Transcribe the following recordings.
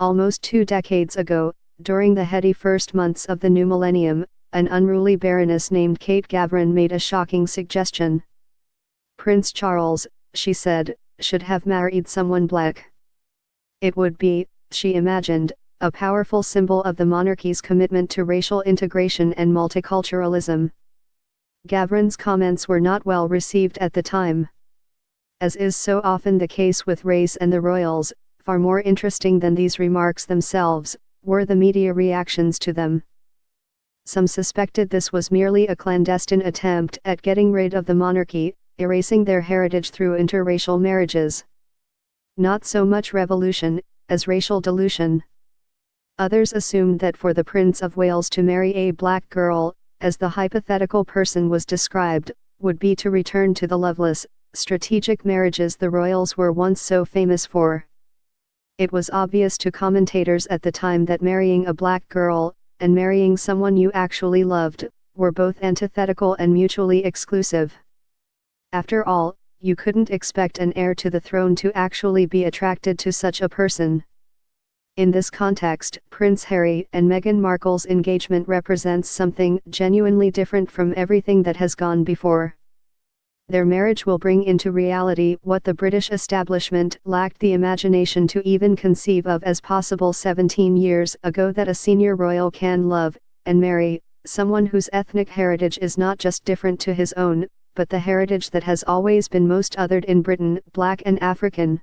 Almost 2 decades ago, during the heady first months of the new millennium, an unruly baroness named Kate Gavran made a shocking suggestion. Prince Charles, she said, should have married someone black. It would be, she imagined, a powerful symbol of the monarchy's commitment to racial integration and multiculturalism. Gavran's comments were not well received at the time. As is so often the case with race and the royals, far more interesting than these remarks themselves, were the media reactions to them. Some suspected this was merely a clandestine attempt at getting rid of the monarchy, erasing their heritage through interracial marriages. Not so much revolution, as racial dilution. Others assumed that for the Prince of Wales to marry a black girl, as the hypothetical person was described, would be to return to the loveless, strategic marriages the royals were once so famous for. It was obvious to commentators at the time that marrying a black girl, and marrying someone you actually loved, were both antithetical and mutually exclusive. After all, you couldn't expect an heir to the throne to actually be attracted to such a person. In this context, Prince Harry and Meghan Markle's engagement represents something genuinely different from everything that has gone before. Their marriage will bring into reality what the British establishment lacked the imagination to even conceive of as possible 17 years ago, that a senior royal can love, and marry, someone whose ethnic heritage is not just different to his own, but the heritage that has always been most othered in Britain, black and African.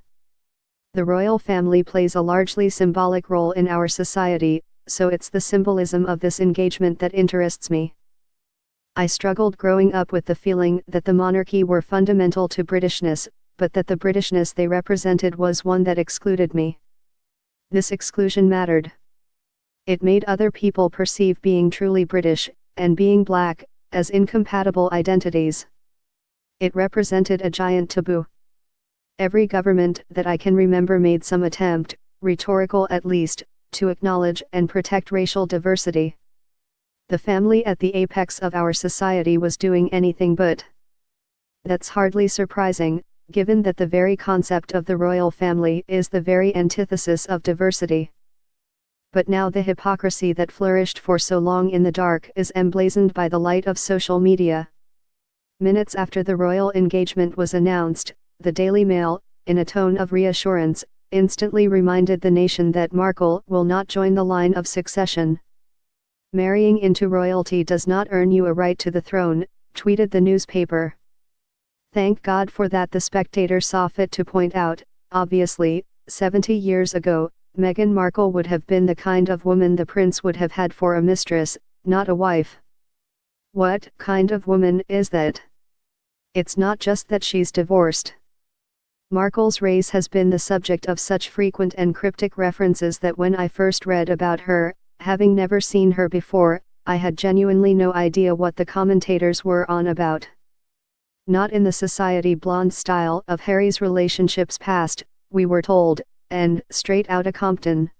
The royal family plays a largely symbolic role in our society, so it's the symbolism of this engagement that interests me. I struggled growing up with the feeling that the monarchy were fundamental to Britishness, but that the Britishness they represented was one that excluded me. This exclusion mattered. It made other people perceive being truly British, and being black, as incompatible identities. It represented a giant taboo. Every government that I can remember made some attempt, rhetorical at least, to acknowledge and protect racial diversity. The family at the apex of our society was doing anything but. That's hardly surprising, given that the very concept of the royal family is the very antithesis of diversity. But now the hypocrisy that flourished for so long in the dark is emblazoned by the light of social media. Minutes after the royal engagement was announced, the Daily Mail, in a tone of reassurance, instantly reminded the nation that Markle will not join the line of succession. "Marrying into royalty does not earn you a right to the throne," tweeted the newspaper. Thank God for that, the Spectator saw fit to point out. Obviously, 70 years ago, Meghan Markle would have been the kind of woman the prince would have had for a mistress, not a wife. What kind of woman is that? It's not just that she's divorced. Markle's race has been the subject of such frequent and cryptic references that when I first read about her, having never seen her before, I had genuinely no idea what the commentators were on about. Not in the society blonde style of Harry's relationships past, we were told, and straight outta Compton.